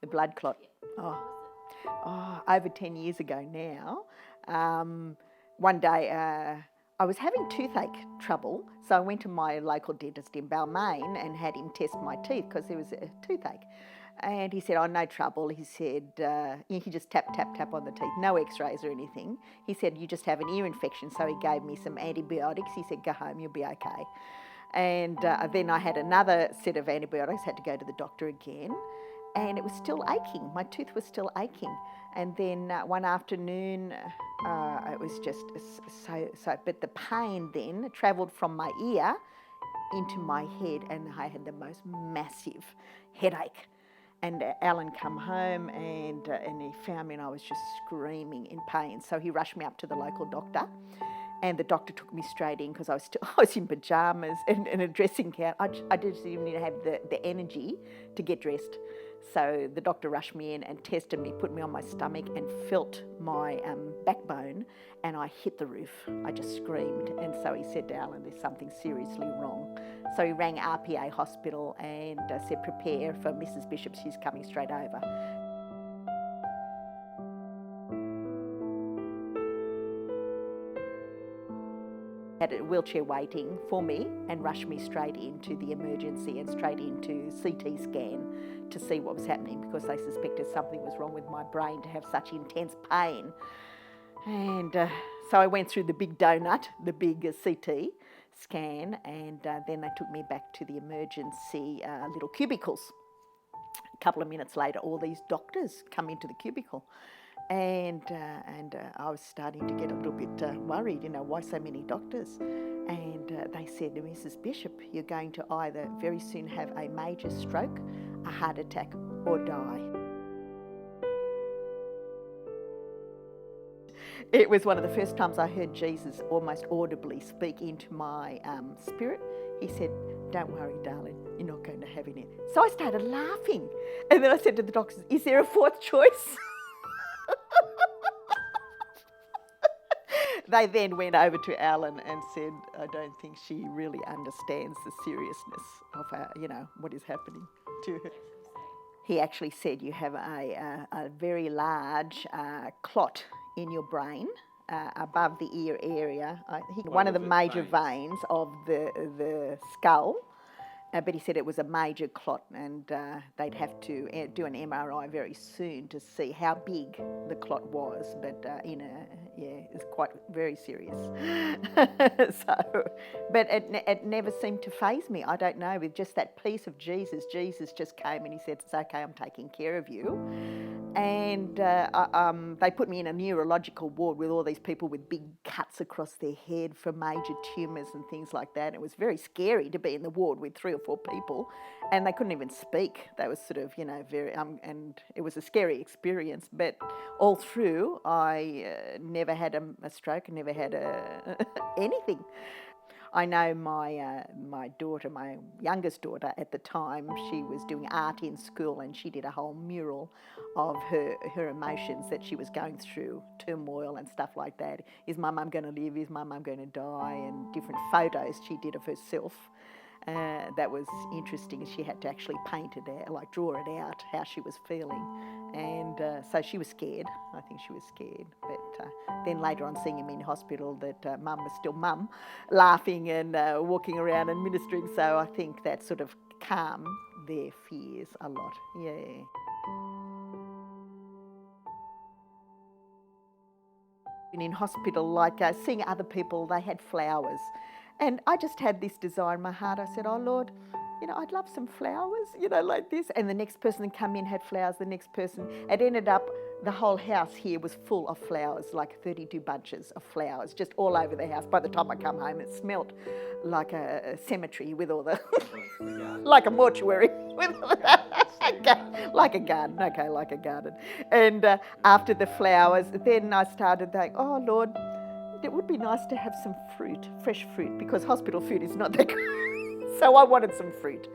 the blood clot. Over 10 years ago now. One day I was having toothache trouble, so I went to my local dentist in Balmain and had him test my teeth because there was a toothache. And he said, oh, no trouble. He said, he just tap on the teeth, no x-rays or anything. He said, you just have an ear infection. So he gave me some antibiotics. He said, go home, you'll be okay. And then I had another set of antibiotics, had to go to the doctor again. And it was still aching. My tooth was still aching. And then one afternoon, it was just so, but the pain then travelled from my ear into my head, and I had the most massive headache. And Allan come home and he found me, and I was just screaming in pain. So he rushed me up to the local doctor, and the doctor took me straight in because I was in pyjamas and a dressing gown. I didn't even have the energy to get dressed. So the doctor rushed me in and tested me, put me on my stomach and felt my backbone, and I hit the roof. I just screamed. And so he said to Allan, there's something seriously wrong. So he rang RPA Hospital and said, prepare for Mrs. Bishop, she's coming straight over. Had a wheelchair waiting for me and rushed me straight into the emergency and straight into CT scan to see what was happening, because they suspected something was wrong with my brain to have such intense pain. And so I went through the big donut, the big CT scan, and then they took me back to the emergency little cubicles. A couple of minutes later, all these doctors come into the cubicle. And I was starting to get a little bit worried, why so many doctors? And they said to Mrs. Bishop, you're going to either very soon have a major stroke, a heart attack, or die. It was one of the first times I heard Jesus almost audibly speak into my spirit. He said, don't worry, darling, you're not going to have any. So I started laughing. And then I said to the doctors, is there a fourth choice? They then went over to Allan and said, I don't think she really understands the seriousness of what is happening to her. He actually said you have a very large clot in your brain above the ear area. One of the major veins of the skull. But he said it was a major clot, and they'd have to do an MRI very soon to see how big the clot was. But it's quite very serious. But it never seemed to faze me. I don't know. With just that peace of Jesus, Jesus just came and he said, "It's okay. I'm taking care of you." And they put me in a neurological ward with all these people with big cuts across their head for major tumours and things like that. It was very scary to be in the ward with 3 or 4 people, and they couldn't even speak. They were sort of, very, and it was a scary experience. But all through, I never had a stroke, never had anything. I know my daughter, my youngest daughter at the time, she was doing art in school, and she did a whole mural of her emotions that she was going through, turmoil and stuff like that. Is my mum going to live? Is my mum going to die? And different photos she did of herself. That was interesting. She had to actually paint it out, draw it out, how she was feeling. And so she was scared. I think she was scared. But then later on, seeing him in hospital, that mum was still mum, laughing and walking around and ministering. So I think that sort of calmed their fears a lot. Yeah. In hospital, seeing other people, they had flowers. And I just had this desire in my heart. I said, oh, Lord, I'd love some flowers, like this. And the next person that came in had flowers, the next person. It ended up, the whole house here was full of flowers, 32 bunches of flowers, just all over the house. By the time I come home, it smelt like a cemetery with all the, like a mortuary, with all like a garden, okay, like a garden. And after the flowers, then I started thinking, oh, Lord, it would be nice to have some fruit, fresh fruit, because hospital food is not that good. So I wanted some fruit.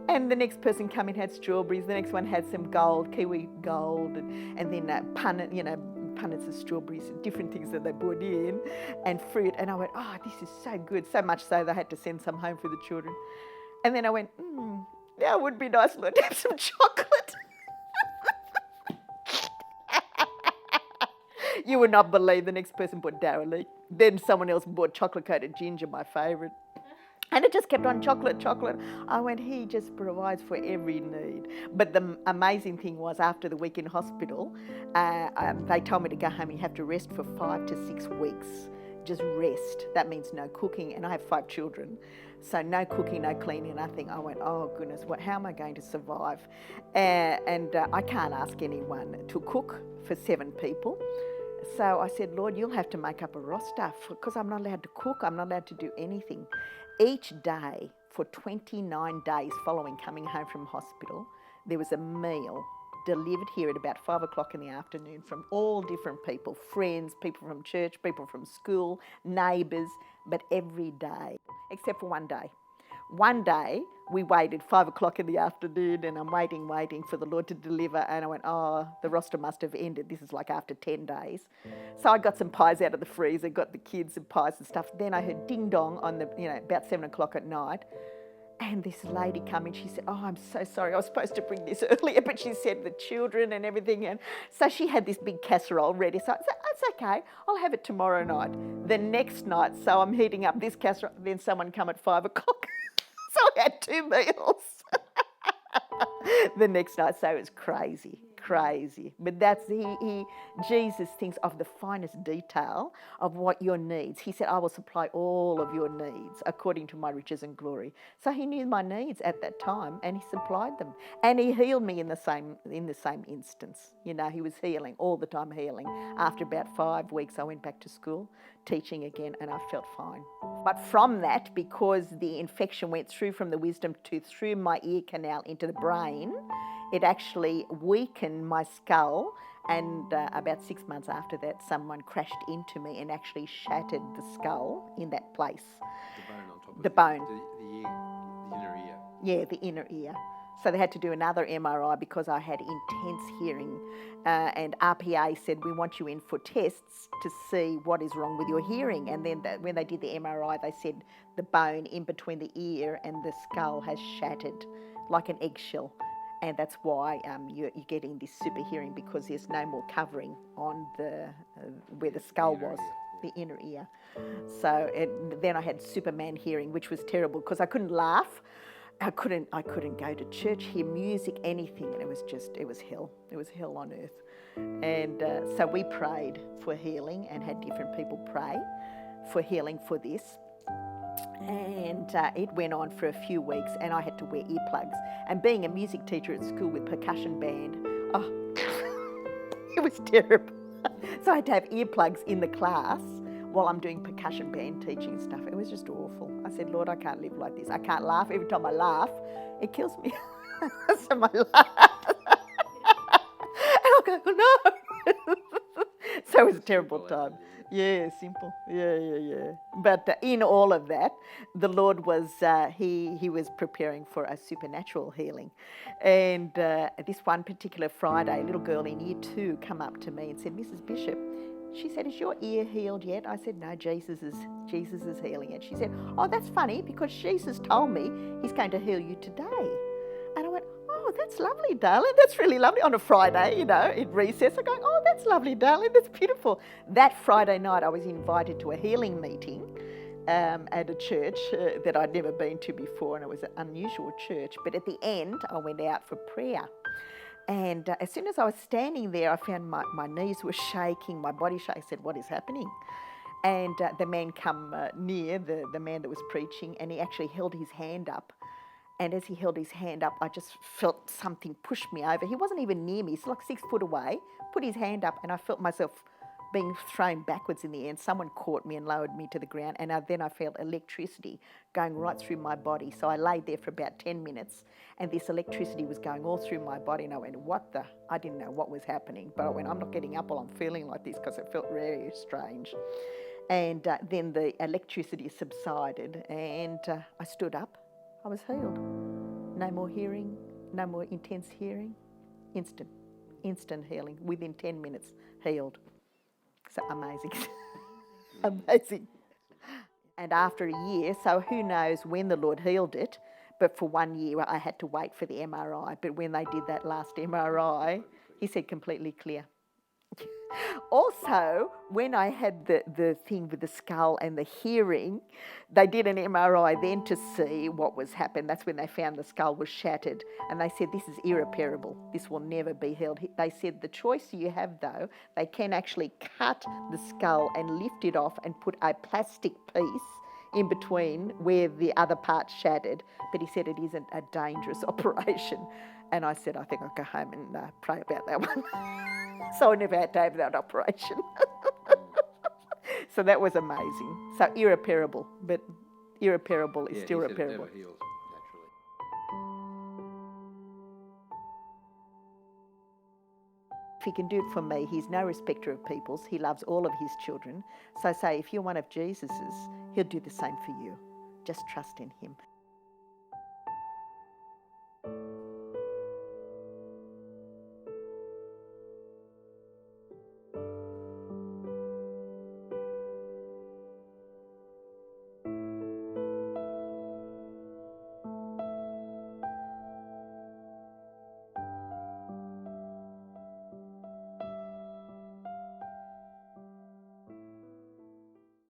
And the next person came in had strawberries, the next one had some gold, kiwi gold, and then punnets of strawberries, different things that they brought in, and fruit. And I went, oh, this is so good, so much so they had to send some home for the children. And then I went, yeah, it would be nice, Lord, to have some chocolate. You would not believe the next person bought Darrowley. Then someone else bought chocolate-coated ginger, my favourite. And it just kept on chocolate. I went, he just provides for every need. But the amazing thing was, after the week in hospital, they told me to go home and you have to rest for 5 to 6 weeks. Just rest. That means no cooking. And I have 5 children. So no cooking, no cleaning, nothing. I went, oh goodness, how am I going to survive? And I can't ask anyone to cook for 7 people. So I said, Lord, you'll have to make up a roster because I'm not allowed to cook. I'm not allowed to do anything. Each day for 29 days following coming home from hospital, there was a meal delivered here at about 5 o'clock in the afternoon from all different people, friends, people from church, people from school, neighbours, but every day, except for one day. One day, we waited 5 o'clock in the afternoon and I'm waiting for the Lord to deliver, and I went, oh, the roster must have ended. This is like after 10 days. So I got some pies out of the freezer, got the kids some pies and stuff. Then I heard ding dong on the, about 7 o'clock at night. And this lady come in, she said, oh, I'm so sorry, I was supposed to bring this earlier, but she said the children and everything. And so she had this big casserole ready. So I said, that's okay, I'll have it tomorrow night. The next night, so I'm heating up this casserole, then someone come at 5 o'clock. So I had 2 meals the next night. So it was crazy. But that's, Jesus thinks of the finest detail of what your needs. He said, I will supply all of your needs according to my riches and glory. So he knew my needs at that time and he supplied them. And he healed me in the same instance. He was healing, all the time healing. After about 5 weeks, I went back to school, teaching again, and I felt fine. But from that, because the infection went through from the wisdom tooth through my ear canal into the brain, it actually weakened my skull, and about 6 months after that, someone crashed into me and actually shattered the skull in that place. The bone on top of the bone. The inner ear. Yeah, the inner ear. So they had to do another MRI because I had intense hearing, and RPA said, we want you in for tests to see what is wrong with your hearing. And then when they did the MRI, they said the bone in between the ear and the skull has shattered like an eggshell. And that's why you're getting this super hearing, because there's no more covering on the where the skull was, the inner ear. So then I had Superman hearing, which was terrible because I couldn't laugh. I couldn't go to church, hear music, anything, and it was hell. It was hell on earth. And so we prayed for healing and had different people pray for healing for this. And it went on for a few weeks and I had to wear earplugs. And being a music teacher at school with percussion band, it was terrible. So I had to have earplugs in the class while I'm doing percussion band teaching stuff. It was just awful. I said, Lord, I can't live like this. I can't laugh. Every time I laugh, it kills me. So I laugh. And I'll go, no. So it was a terrible time. Yeah, simple. Yeah. But in all of that, the Lord was, he was preparing for a supernatural healing. And this one particular Friday, a little girl in year 2 come up to me and said, Mrs. Bishop, she said, is your ear healed yet? I said, no, Jesus is healing it. She said, oh, that's funny because Jesus told me he's going to heal you today. And I went, oh, that's lovely, darling. That's really lovely. On a Friday, at recess, I'm going, oh, that's lovely, darling. That's beautiful. That Friday night, I was invited to a healing meeting at a church that I'd never been to before, and it was an unusual church. But at the end, I went out for prayer. And as soon as I was standing there, I found my knees were shaking, my body shaking. I said, what is happening? And the man come near, the man that was preaching, and he actually held his hand up. And as he held his hand up, I just felt something push me over. He wasn't even near me. He's like 6 foot away, put his hand up, and I felt myself being thrown backwards in the air. And someone caught me and lowered me to the ground. And then I felt electricity going right through my body. So I laid there for about 10 minutes, and this electricity was going all through my body. And I went, I didn't know what was happening. But I went, I'm not getting up while I'm feeling like this, because it felt very strange. And then the electricity subsided, and I stood up. I was healed. No more hearing, no more intense hearing. Instant healing. Within 10 minutes, healed. So amazing. Amazing. And after a year, so who knows when the Lord healed it, but for 1 year I had to wait for the MRI. But when they did that last MRI, he said completely clear. Also, when I had the thing with the skull and the hearing, they did an MRI then to see what was happened. That's when they found the skull was shattered. And they said, this is irreparable. This will never be healed. They said, the choice you have, though, they can actually cut the skull and lift it off and put a plastic piece in between where the other part shattered. But he said it isn't a dangerous operation. And I said, I think I'll go home and pray about that one. So I never had to have that operation. So that was amazing. So irreparable, but irreparable is still he said it repairable. never heals naturally. If he can do it for me, he's no respecter of peoples. He loves all of his children. So say, if you're one of Jesus's, he'll do the same for you. Just trust in him.